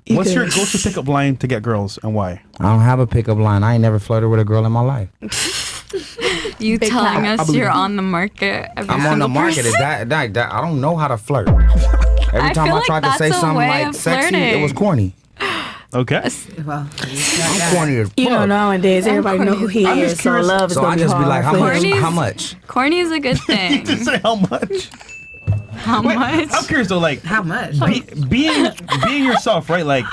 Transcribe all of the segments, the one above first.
What's your go-to pickup line to get girls and why? I don't have a pickup line. I ain't never flirted with a girl in my life. You Big telling time. us you're on the market? I'm on the market. That I don't know how to flirt. Every time feel I tried like to say that's a something way like of sexy, it flirting. was corny. Okay. Well, I'm corny as fuck. You know, nowadays everybody know who he I'm is, just so curious. love is So gonna I be just be hard like, how for much? him. Corny's- How much? Corny is a good thing. Just say how much. How Wait, much? I'm curious though, like how much? being yourself, right? Like,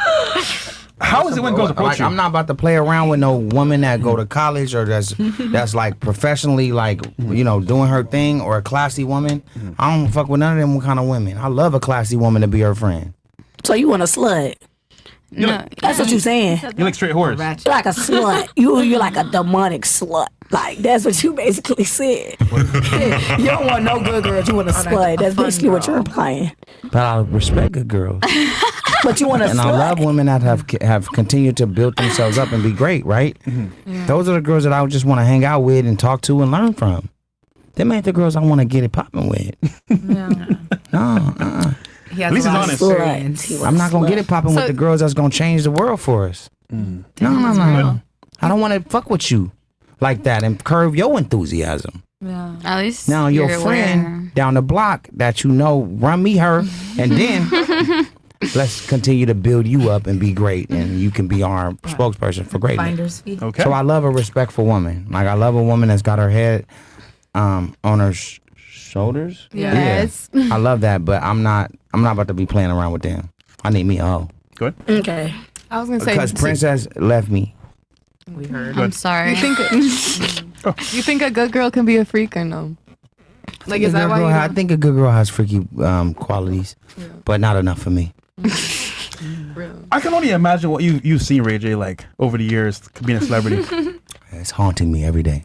how is it when girls approach Like, you? I'm not about to play around with no woman that go to college or that's like professionally like doing her thing, or a classy woman. I don't fuck with none of them kind of women. I love a classy woman to be her friend. So you want a slut? No, That's what you saying. You like straight whores. Ratchet. You're like a slut. You're like a demonic slut. Like that's what you basically said. You don't want no good girls. You want a slut. That's fun basically what girl. you're implying. But I respect good girls, But you want a and slut. I love women that have continued to build themselves up and be great. Right? Those are the girls that I just want to hang out with and talk to and learn from. Them ain't the girls I want to get it popping with. No. He has At least a he's lot of honest. experience. He was I'm not gonna slut. get it popping with the girls that's gonna change the world for us. No. I don't want to fuck with you like that and curb your enthusiasm. yeah. At least Now your you're friend aware. down the block that run me her, and then let's continue to build you up and be great, and you can be our spokesperson for greatness. Finder's fee. Okay. So I love a respectful woman. Like I love a woman that's got her head on her shoulders. Yes. Yeah. I love that, but I'm not about to be playing around with them. I need me a hoe. Good. Okay. I was gonna say Because Princess left me. We heard. I'm sorry. You think a good girl can be a freak or no? Like, is that why you? I think a good girl has freaky qualities, but not enough for me. I can only imagine what you've seen, Ray J, like over the years being a celebrity. It's haunting me every day.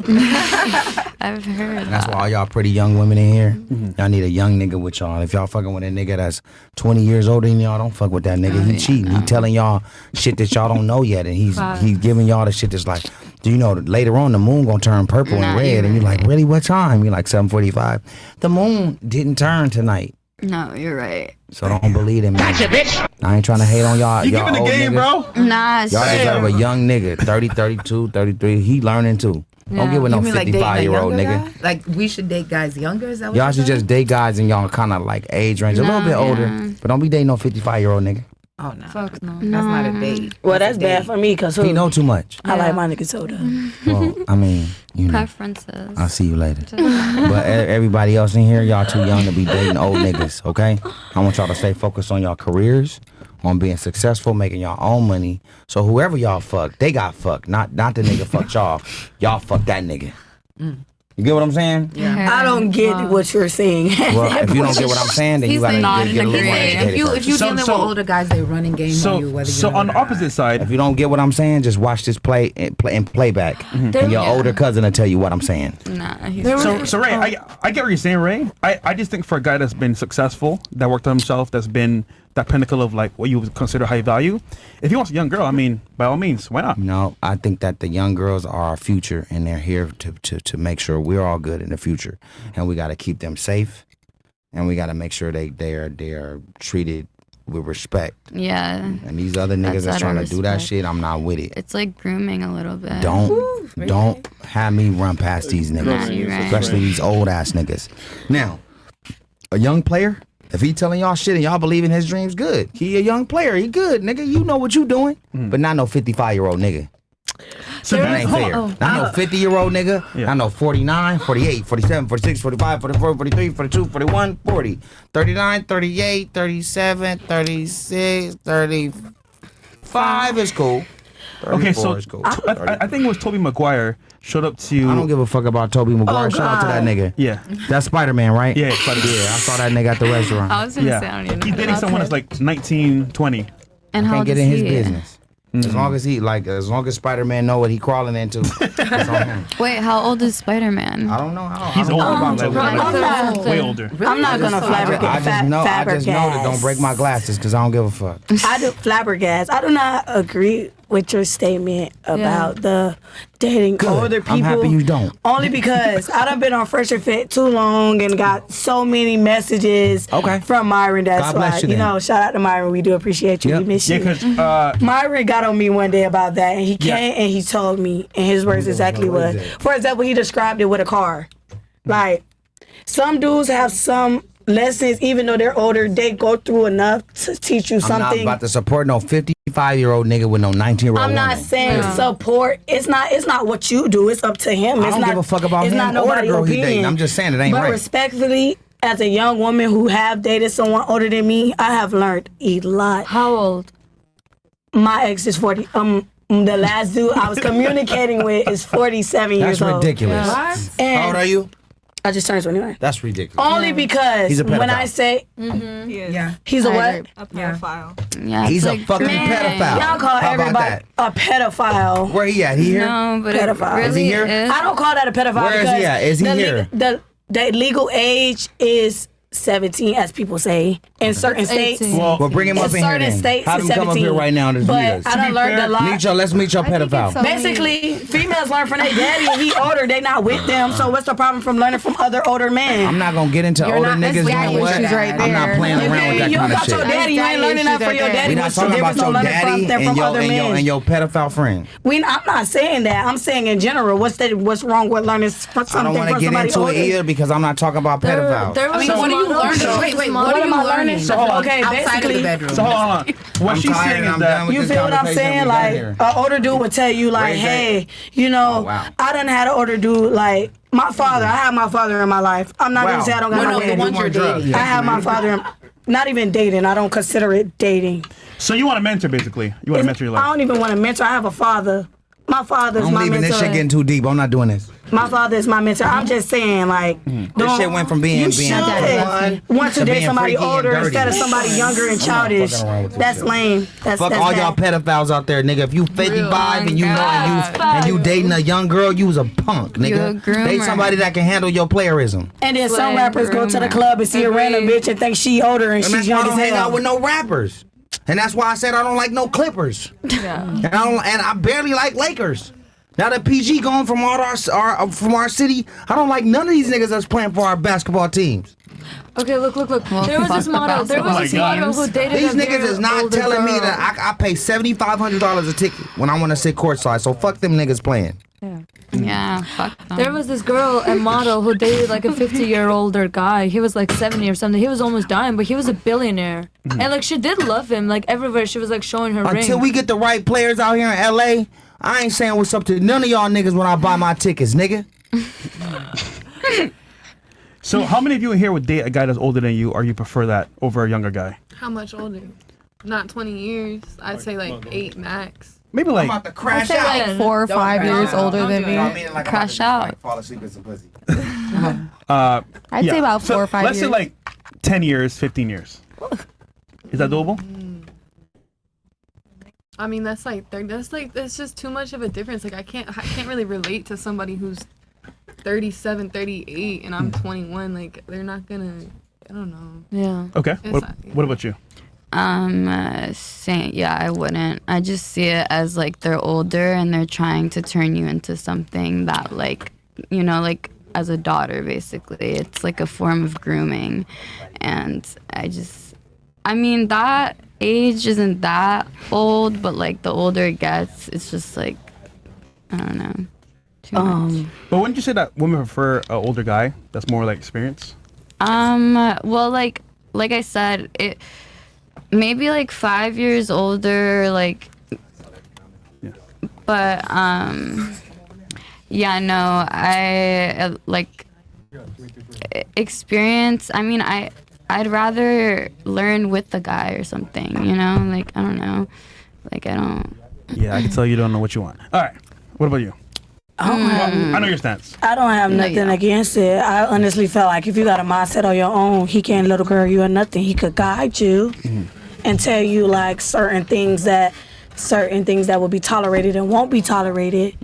I've heard. And that's why all y'all pretty young women in here, y'all need a young nigga with y'all. If y'all fucking with a nigga that's 20 years older than y'all, don't fuck with that nigga. He cheating. He telling y'all shit that y'all don't know yet, and he's giving y'all the shit that's like, do you know later on the moon gonna turn purple and Nah, red, you're and you're like, right. really? What time? You're like 7:45. The moon didn't turn tonight, No, you're right. so don't believe him. Gotcha, bitch. I ain't trying to hate on y'all. You y'all giving the old game, niggas. bro? Nah, Y'all deserve a young nigga, 30, 32, 33. He learning too. Don't get with no You mean like dating a 55-year-old younger nigga. guy? Like we should date guys younger? Is that what Y'all you're should saying? just date guys in y'all kind of like age range, a little bit older, but don't be dating no 55-year-old nigga. Oh no. Fuck no. That's not a date. Well, that's a bad date. for me because He know too much. I like my niggas older. Well, I mean, preferences. I'll see you later. But everybody else in here, y'all too young to be dating old niggas, okay? I want y'all to stay focused on y'all careers, on being successful, making y'all own money. So whoever y'all fuck, they got fucked. Not the nigga fucked y'all. Y'all fuck that nigga. You get what I'm saying? Yeah. I don't get what you're saying. Well, if you don't get what I'm saying, then you He's gotta not get a little more agreeing. educated If first. you So- dealing so- with older guys, they running game on you. Whether So you know on it the or not. opposite side, If you don't get what I'm saying, just watch this play and playback, and your older cousin will tell you what I'm saying. Nah, he's So Ray, I get what you're saying, Ray. I just think for a guy that's been successful, that worked on himself, that's been that pinnacle of like what you would consider high value, if he wants a young girl, I mean, by all means, why not? No, I think that the young girls are our future, and they're here to make sure we're all good in the future, and we got to keep them safe, and we got to make sure they are treated with respect. yeah. And these other niggas that's out of trying to do that respect. shit, I'm not with it. It's like grooming a little bit. Don't have me run past these Nah, niggas, you're right. especially these old ass niggas. Now, a young player, if he telling y'all shit and y'all believe in his dreams, good. He a young player, he good, nigga. You know what you doing, but not no 55-year-old nigga. So That ain't fair. Not no 50-year-old nigga. Yeah. Not no 49, 48, 47, 46, 45, 44, 43, 42, 41, 40, 39, 38, 37, 36, 35 is cool. Okay, 34 so is cool. I think it was Tobey Maguire showed up to. I don't give a fuck about Tobey Maguire. Shout out to that nigga. Yeah, That's Spider-Man, right? yeah, Spider-Man. Yeah, I saw that nigga at the restaurant. I was gonna say, I don't Yeah, even he's know. dating someone that's like 19, 20. And how Can't old get is in his he? business. As long as as long as Spider-Man know what he crawling into, it's on him. Wait, how old is Spider-Man? I don't know how. He's I don't older, know about like, Tobey Maguire. way older. I'm not gonna flabbergast. I just know that don't break my glasses because I don't give a fuck. I do flabbergast. I do not agree with your statement about the dating older people. I'm happy you don't. Only because I done been on Fresh and Fit too long and got so many messages from Myron. That's God bless why, you then. shout out to Myron. We do appreciate you. We miss you. because Myron got on me one day about that, and he came and he told me, and his words exactly was, for example, he described it with a car. Like, some dudes have some lessons, even though they're older, they go through enough to teach you something. I'm not about to support no 55-year-old nigga with no 19-year-old I'm not woman. saying support. It's not what you do. It's up to him. I don't give a fuck about it's him not or the nobody's girl he opinion. dating. I'm just saying it ain't but right. respectfully, as a young woman who have dated someone older than me, I have learned a lot. How old? My ex is 40. The last dude I was communicating with is 47 years That's old. ridiculous. And How old are you? I just turned 21. That's ridiculous. Only because He's a when pedophile. I say Yeah. he's a what? A pedophile. Yeah, He's it's a like, fucking man, pedophile. Y'all call How about everybody that? a pedophile. Where he at? He here? No, but Pedophile. it really Is he here? is. I don't call that a pedophile Where is because he at? Is he here? The legal age is 17, as people say, in certain states. 18. Well, bring him up in here certain then. states Have is him come up 17. here right now and just meet us. But I done learned a lot. Let's meet your pedophile. Basically, females learn from their daddy, and he older. They not with them. So what's the problem from learning from other older men? I'm not gonna get into older not- niggas that's doing daddy what. issues right I'm not there. playing You around feel with me? that You kind don't of got your shit. daddy. You ain't learning that from your daddy. We're not What's the talking difference about on your learning daddy from them from other men? and your pedophile friend. I'm not saying that. I'm saying in general. What's wrong with learning I something don't want to from get somebody into older? it either because I'm not talking about pedophiles. There was what are you learning? Wait, what are am you I learning? So hold on. Okay, Outside of the basically. bedroom. so hold on. What I'm she's tired saying and is I'm that done with You this feel what I'm conversation. saying? We got Like, here. an older dude would tell you, like, Where's hey, Oh, wow. I done had an older dude, like, my father. I have my father in my life. I'm not going to say I don't got No, my no, the daddy. ones you're dating. I have my father in, not even dating. I don't consider it dating. so you want a mentor basically. You want to mentor your I life. don't even want to mentor. I have a father. My father's I'm my leaving mentor. this shit getting too deep. I'm not doing this. My father is my mentor. I'm just saying, like, This shit went from being you being should fun want to date being somebody freaky and older dirty. instead of somebody younger and childish. fucking around with this That's shit. lame. That's Fuck all y'all bad. pedophiles out there, nigga. If you 55 and you know and you dating a young girl, you was a punk, You a nigga. groomer. Date somebody that can handle your playerism. And then some Slang rappers go to the groomer. club and see a random bitch and think she older and And she's that's why I young don't as hang out with hell. no rappers. And that's why I said I don't like no Clippers. Yeah. And I barely like Lakers. Now that PG gone from our city, I don't like none of these niggas that's playing for our basketball teams. Okay, look. There was fuck this the model. There was basketball this games. model who dated These a niggas very is not older telling me girl. that I pay $7,500 a ticket when I want to sit courtside. So fuck them niggas playing. Yeah, fuck them. There was this girl, a model, who dated like a 50-year-older guy. He was like 70 or something. He was almost dying, but he was a billionaire. And like she did love him. Like everywhere, she was like showing her ring. Until we get the right players out here in LA, I ain't saying what's up to none of y'all niggas when I buy my tickets, nigga. So how many of you in here would date a guy that's older than you, or you prefer that over a younger guy? How much older? Not 20 years. I'd say like 8 max. Maybe like to crash say like 4 or 5 years older than me. Crash out. fall asleep with some pussy. I'd say about 4 or 5 Let's say years. like 10 years, 15 years. Is that doable? I mean, that's just too much of a difference. Like I can't really relate to somebody who's 37, 38 and I'm 21. Like they're not gonna, I don't know. Yeah. Okay. It's What, not- what about you? Saying, yeah, I wouldn't. I just see it as like they're older and they're trying to turn you into something that, like, you know, like as a daughter, basically. It's like a form of grooming. And I mean, that age isn't that old, but like the older it gets, it's just like, I don't know. Too much. But wouldn't you say that women prefer an older guy that's more like experienced? Well, like I said, it maybe like 5 years older, like, Yeah. but yeah, no, I like experience. I mean, I'd rather learn with the guy or something, you know? Like, I don't know. Like, I don't. Yeah, I can tell you don't know what you want. All right. What about you? I know your stance. I don't have nothing yeah. against it. I honestly felt like if you got a mindset on your own, he can't little girl you or nothing. He could guide you and tell you like certain things that will be tolerated and won't be tolerated.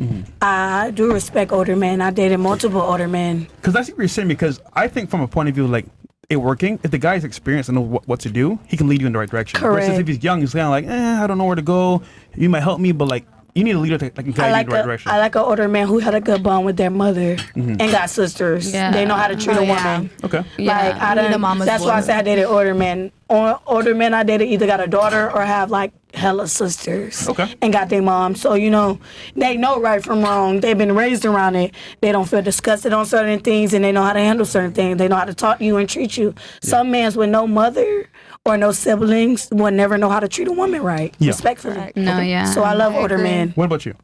I do respect older men. I dated multiple older men. Because I see what you're saying, because I think from a point of view, like, it working, if the guy's experienced and know what to do, he can lead you in the right direction. Correct. Versus if he's young, he's kind of like, I don't know where to go. You might help me, but like, you need a leader to like guide you in the right direction. I like an older man who had a good bond with their mother and got sisters. Yeah. They know how to treat a woman. Okay. Like I Need a mama's that's why I boy. said I dated older men. Older men I dated either got a daughter or have like hella sisters. Okay. And got their mom. So they know right from wrong. They've been raised around it. They don't feel disgusted on certain things, and they know how to handle certain things. They know how to talk to you and treat you. Some mans with no mother or no siblings will never know how to treat a woman right, respectfully. No, yeah. So I love older men. What about you?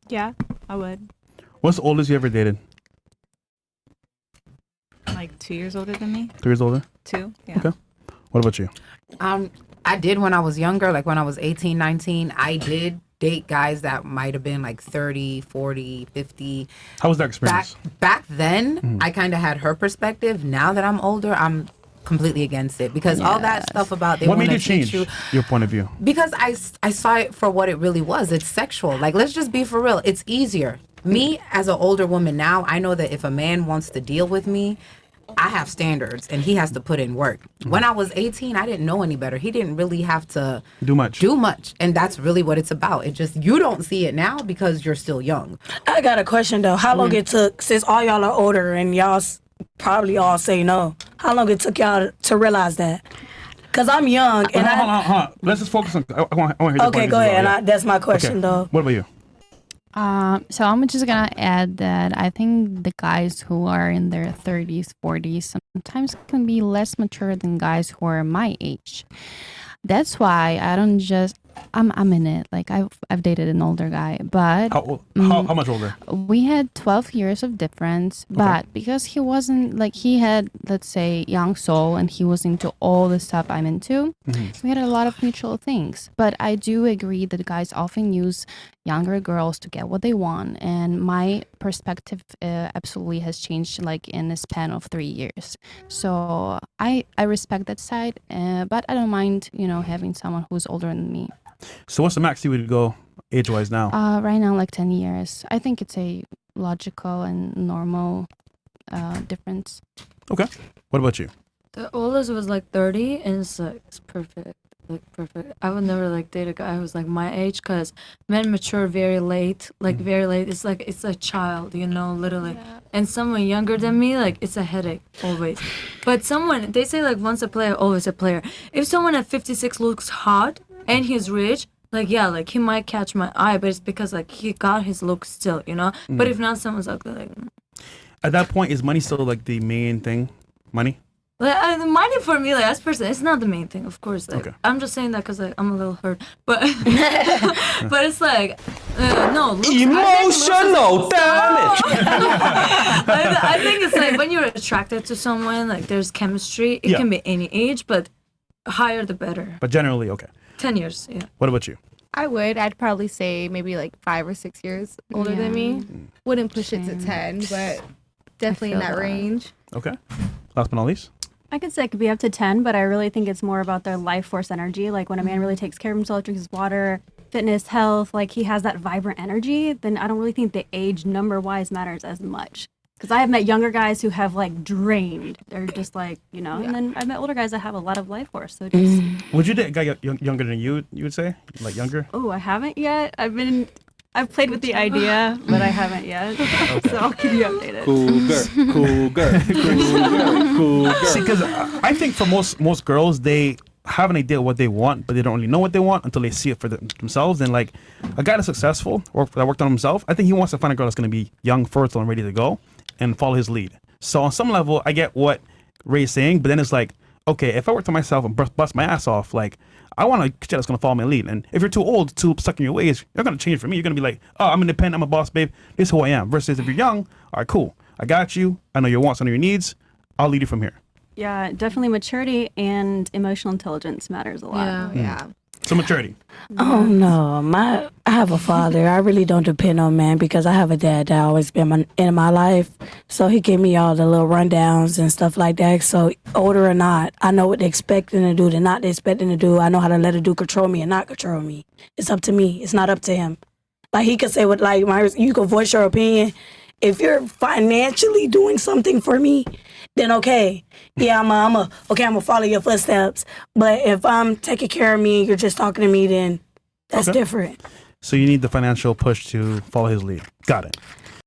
Yeah, I would. What's the oldest you ever dated? Like 2 years older than me. 3 years older? 2. Yeah. Okay. What about you? I did when I was younger, like when I was 18, 19, I did date guys that might have been like 30, 40, 50. How was that experience? Back then, I kind of had her perspective. Now that I'm older, I'm completely against it because all that stuff about What made you change your point of view? because I saw it for what it really was. It's sexual. Like, let's just be for real. It's easier. Me, as an older woman now, I know that if a man wants to deal with me, I have standards and he has to put in work. When I was 18, I didn't know any better. He didn't really have to Do much. And that's really what it's about. It just, you don't see it now because you're still young. I got a question though. How long it took, since all y'all are older and y'all probably all say no, how long it took y'all to realize that? Because I'm young and Hold on. Let's just focus on. I want to hear your Okay, point go as ahead. well, And that's my question though. What about you? So I'm just gonna add that I think the guys who are in their 30s, 40s sometimes can be less mature than guys who are my age. That's why I don't just I'm in it. Like I've dated an older guy, but How much older? we had 12 years of difference, but because he wasn't like, he had, let's say, young soul and he was into all the stuff I'm into, we had a lot of mutual things. But I do agree that guys often use younger girls to get what they want, and my perspective absolutely has changed like in a span of 3 years. So I respect that side, but I don't mind, having someone who's older than me. So what's the max you would go age-wise now? Right now, like 10 years. I think it's a logical and normal difference. Okay. What about you? The oldest was like 30, and it's perfect. Like perfect. I would never like date a guy who's like my age, because men mature very late. Like very late. It's like it's a child, literally. Yeah. And someone younger than me, like it's a headache always. But someone, they say like once a player, always a player. If someone at 56 looks hot and he's rich, like yeah, like he might catch my eye, but it's because like he got his look still, But if not, someone's ugly, like. At that point, is money still like the main thing? Money? Like, the money for me, like as person, it's not the main thing, of course. Like, Okay. I'm just saying that because like I'm a little hurt, but but it's like no looks, Emotional damage. I think it's like when you're attracted to someone, like there's chemistry. It can be any age, but higher the better. But generally, okay. 10 years, yeah. What about you? I would. I'd probably say maybe like 5 or 6 years older than me. Wouldn't push it to 10, but definitely in that range. Okay. Last but not least. I could say it could be up to 10, but I really think it's more about their life force energy. Like when a man really takes care of himself, drinks his water, fitness, health, like he has that vibrant energy, then I don't really think the age number-wise matters as much. Because I have met younger guys who have like drained. They're just like, and then I've met older guys that have a lot of life force. So just. Would you date a guy younger than you would say? Like younger? Oh, I haven't yet. I've played with the idea, but I haven't yet. Okay. So I'll keep you updated. Cool girl. See, because I think for most girls, they have an idea of what they want, but they don't really know what they want until they see it for themselves. And like a guy that's successful or that worked on himself, I think he wants to find a girl that's going to be young, fertile, and ready to go and follow his lead. So on some level, I get what Ray's saying, but then it's like, okay, if I work on myself and bust my ass off, like I want a chick that's going to follow my lead. And if you're too old, too stuck in your ways, you're going to change for me. You're going to be like, oh, I'm independent, I'm a boss, babe. This is who I am. Versus if you're young, all right, cool. I got you. I know your wants, I know your needs. I'll lead you from here. Yeah, definitely maturity and emotional intelligence matters a lot. Yeah. So maturity. Oh no, I have a father. I really don't depend on man because I have a dad that always been in my life. So he gave me all the little rundowns and stuff like that. So older or not, I know what they're expecting to do, they're not expecting to do. I know how to let a dude control me and not control me. It's up to me. It's not up to him. Like he could say what you can voice your opinion. If you're financially doing something for me, then okay. Yeah, I'm gonna follow your footsteps. But if I'm taking care of me and you're just talking to me, then that's Okay. different. So you need the financial push to follow his lead. Got it.